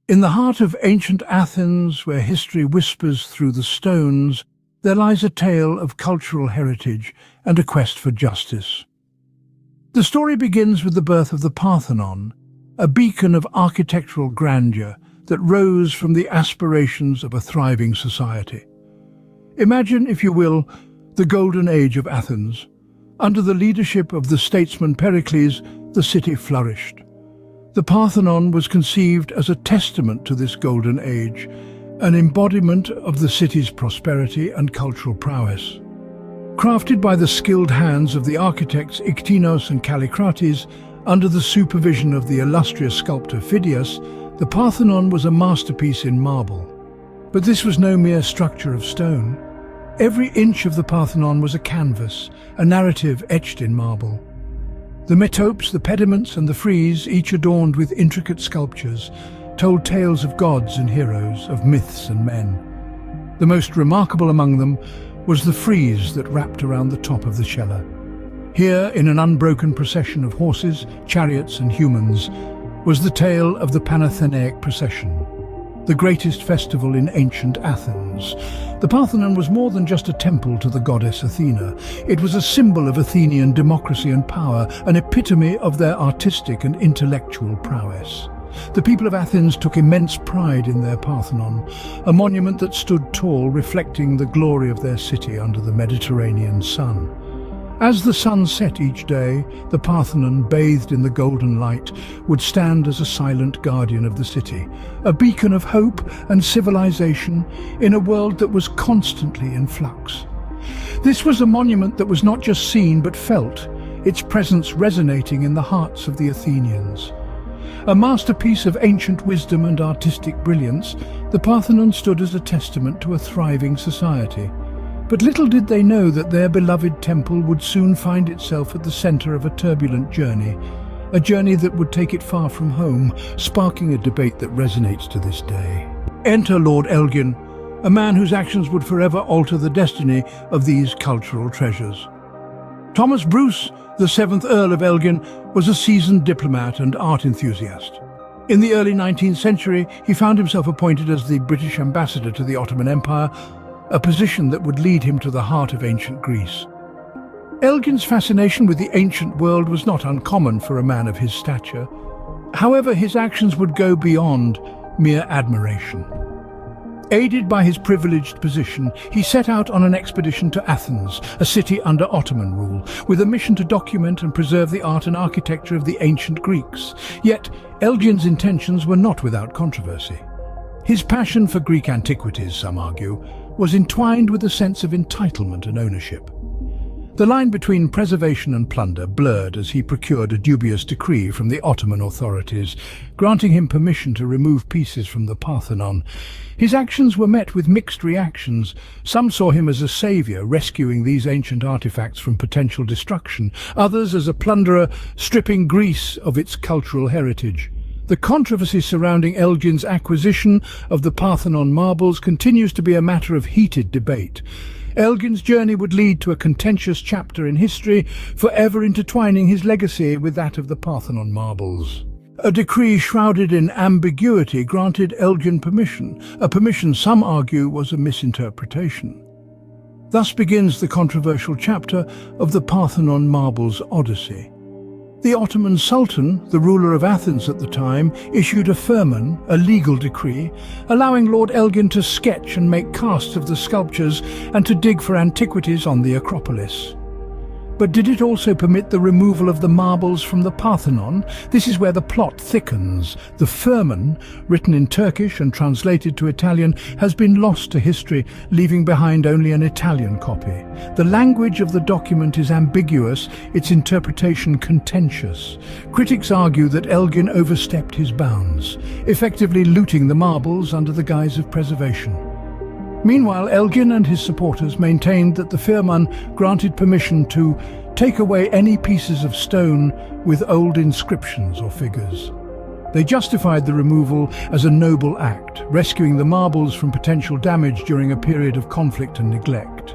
In the heart of ancient Athens, where history whispers through the stones, there lies a tale of cultural heritage and a quest for justice. The story begins with the birth of the Parthenon, a beacon of architectural grandeur that rose from the aspirations of a thriving society. Imagine, if you will, the golden age of Athens. Under the leadership of the statesman Pericles, the city flourished. The Parthenon was conceived as a testament to this golden age, an embodiment of the city's prosperity and cultural prowess. Crafted by the skilled hands of the architects Iktinos and Kallikrates, under the supervision of the illustrious sculptor Phidias, the Parthenon was a masterpiece in marble. But this was no mere structure of stone. Every inch of the Parthenon was a canvas, a narrative etched in marble. The metopes, the pediments and the frieze, each adorned with intricate sculptures, told tales of gods and heroes, of myths and men. The most remarkable among them was the frieze that wrapped around the top of the cella. Here, in an unbroken procession of horses, chariots and humans, was the tale of the Panathenaic procession, the greatest festival in ancient Athens. The Parthenon was more than just a temple to the goddess Athena. It was a symbol of Athenian democracy and power, an epitome of their artistic and intellectual prowess. The people of Athens took immense pride in their Parthenon, a monument that stood tall, reflecting the glory of their city under the Mediterranean sun. As the sun set each day, the Parthenon, bathed in the golden light, would stand as a silent guardian of the city, a beacon of hope and civilization in a world that was constantly in flux. This was a monument that was not just seen but felt, its presence resonating in the hearts of the Athenians. A masterpiece of ancient wisdom and artistic brilliance, the Parthenon stood as a testament to a thriving society. But little did they know that their beloved temple would soon find itself at the center of a turbulent journey, a journey that would take it far from home, sparking a debate that resonates to this day. Enter Lord Elgin, a man whose actions would forever alter the destiny of these cultural treasures. Thomas Bruce, the 7th Earl of Elgin, was a seasoned diplomat and art enthusiast. In the early 19th century, he found himself appointed as the British ambassador to the Ottoman Empire, a position that would lead him to the heart of ancient Greece. Elgin's fascination with the ancient world was not uncommon for a man of his stature. However, his actions would go beyond mere admiration. Aided by his privileged position, he set out on an expedition to Athens, a city under Ottoman rule, with a mission to document and preserve the art and architecture of the ancient Greeks. Yet, Elgin's intentions were not without controversy. His passion for Greek antiquities, some argue, was entwined with a sense of entitlement and ownership. The line between preservation and plunder blurred as he procured a dubious decree from the Ottoman authorities, granting him permission to remove pieces from the Parthenon. His actions were met with mixed reactions. Some saw him as a savior, rescuing these ancient artifacts from potential destruction. Others as a plunderer, stripping Greece of its cultural heritage. The controversy surrounding Elgin's acquisition of the Parthenon marbles continues to be a matter of heated debate. Elgin's journey would lead to a contentious chapter in history, forever intertwining his legacy with that of the Parthenon marbles. A decree shrouded in ambiguity granted Elgin permission, a permission some argue was a misinterpretation. Thus begins the controversial chapter of the Parthenon marbles odyssey. The Ottoman Sultan, the ruler of Athens at the time, issued a firman, a legal decree, allowing Lord Elgin to sketch and make casts of the sculptures and to dig for antiquities on the Acropolis. But did it also permit the removal of the marbles from the Parthenon? This is where the plot thickens. The firman, written in Turkish and translated to Italian, has been lost to history, leaving behind only an Italian copy. The language of the document is ambiguous, its interpretation contentious. Critics argue that Elgin overstepped his bounds, effectively looting the marbles under the guise of preservation. Meanwhile, Elgin and his supporters maintained that the firman granted permission to take away any pieces of stone with old inscriptions or figures. They justified the removal as a noble act, rescuing the marbles from potential damage during a period of conflict and neglect.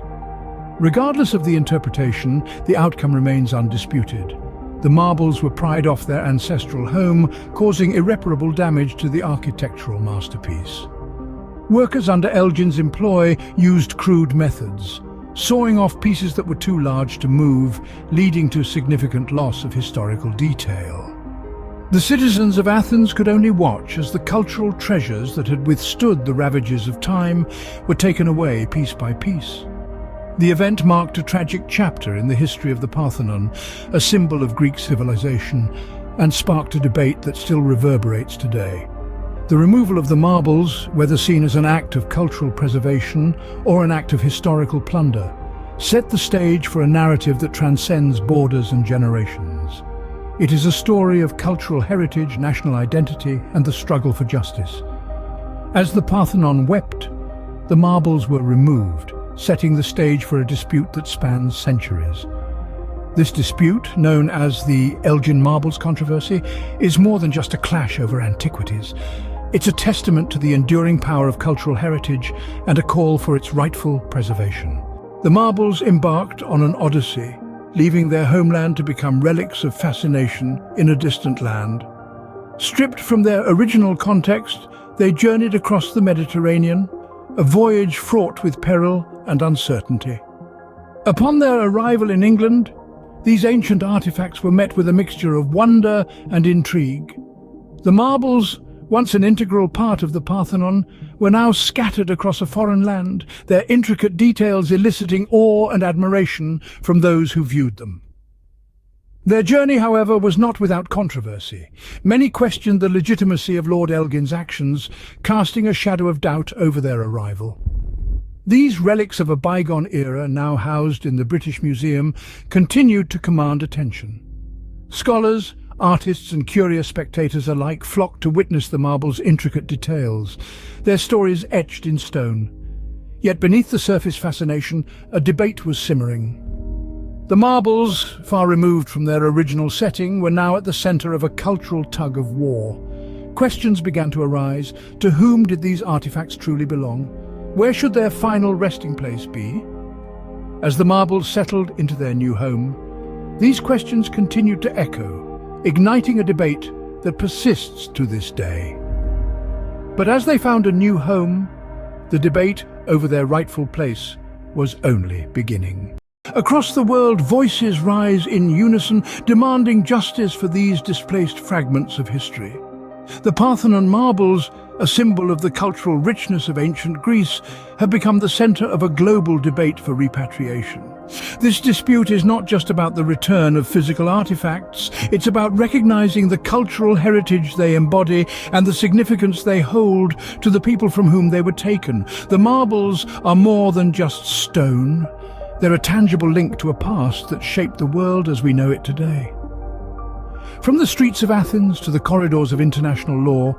Regardless of the interpretation, the outcome remains undisputed. The marbles were pried off their ancestral home, causing irreparable damage to the architectural masterpiece. Workers under Elgin's employ used crude methods, sawing off pieces that were too large to move, leading to significant loss of historical detail. The citizens of Athens could only watch as the cultural treasures that had withstood the ravages of time were taken away piece by piece. The event marked a tragic chapter in the history of the Parthenon, a symbol of Greek civilization, and sparked a debate that still reverberates today. The removal of the marbles, whether seen as an act of cultural preservation or an act of historical plunder, set the stage for a narrative that transcends borders and generations. It is a story of cultural heritage, national identity, and the struggle for justice. As the Parthenon wept, the marbles were removed, setting the stage for a dispute that spans centuries. This dispute, known as the Elgin marbles controversy, is more than just a clash over antiquities. It's a testament to the enduring power of cultural heritage and a call for its rightful preservation. The marbles embarked on an odyssey, leaving their homeland to become relics of fascination in a distant land. Stripped from their original context, they journeyed across the Mediterranean, a voyage fraught with peril and uncertainty. Upon their arrival in England, these ancient artifacts were met with a mixture of wonder and intrigue. The marbles, once an integral part of the Parthenon, were now scattered across a foreign land, their intricate details eliciting awe and admiration from those who viewed them. Their journey, however, was not without controversy. Many questioned the legitimacy of Lord Elgin's actions, casting a shadow of doubt over their arrival. These relics of a bygone era, now housed in the British Museum, continued to command attention. Scholars, artists and curious spectators alike flocked to witness the marbles' intricate details, their stories etched in stone. Yet beneath the surface fascination, a debate was simmering. The marbles, far removed from their original setting, were now at the center of a cultural tug-of-war. Questions began to arise. To whom did these artifacts truly belong? Where should their final resting place be? As the marbles settled into their new home, these questions continued to echo, igniting a debate that persists to this day. But as they found a new home, the debate over their rightful place was only beginning. Across the world, voices rise in unison, demanding justice for these displaced fragments of history. The Parthenon marbles, a symbol of the cultural richness of ancient Greece, have become the center of a global debate for repatriation. This dispute is not just about the return of physical artifacts, it's about recognizing the cultural heritage they embody and the significance they hold to the people from whom they were taken. The marbles are more than just stone. They're a tangible link to a past that shaped the world as we know it today. From the streets of Athens to the corridors of international law,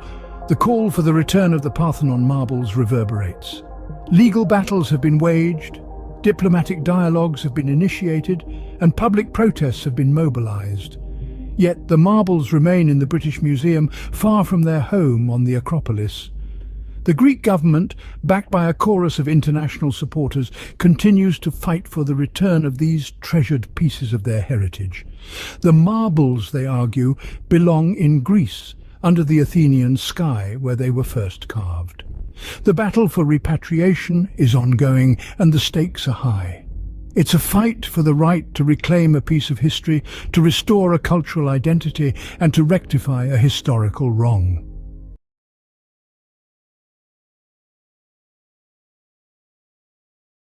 the call for the return of the Parthenon marbles reverberates. Legal battles have been waged, diplomatic dialogues have been initiated, and public protests have been mobilized. Yet the marbles remain in the British Museum, far from their home on the Acropolis. The Greek government, backed by a chorus of international supporters, continues to fight for the return of these treasured pieces of their heritage. The marbles, they argue, belong in Greece, under the Athenian sky where they were first carved. The battle for repatriation is ongoing and the stakes are high. It's a fight for the right to reclaim a piece of history, to restore a cultural identity, and to rectify a historical wrong.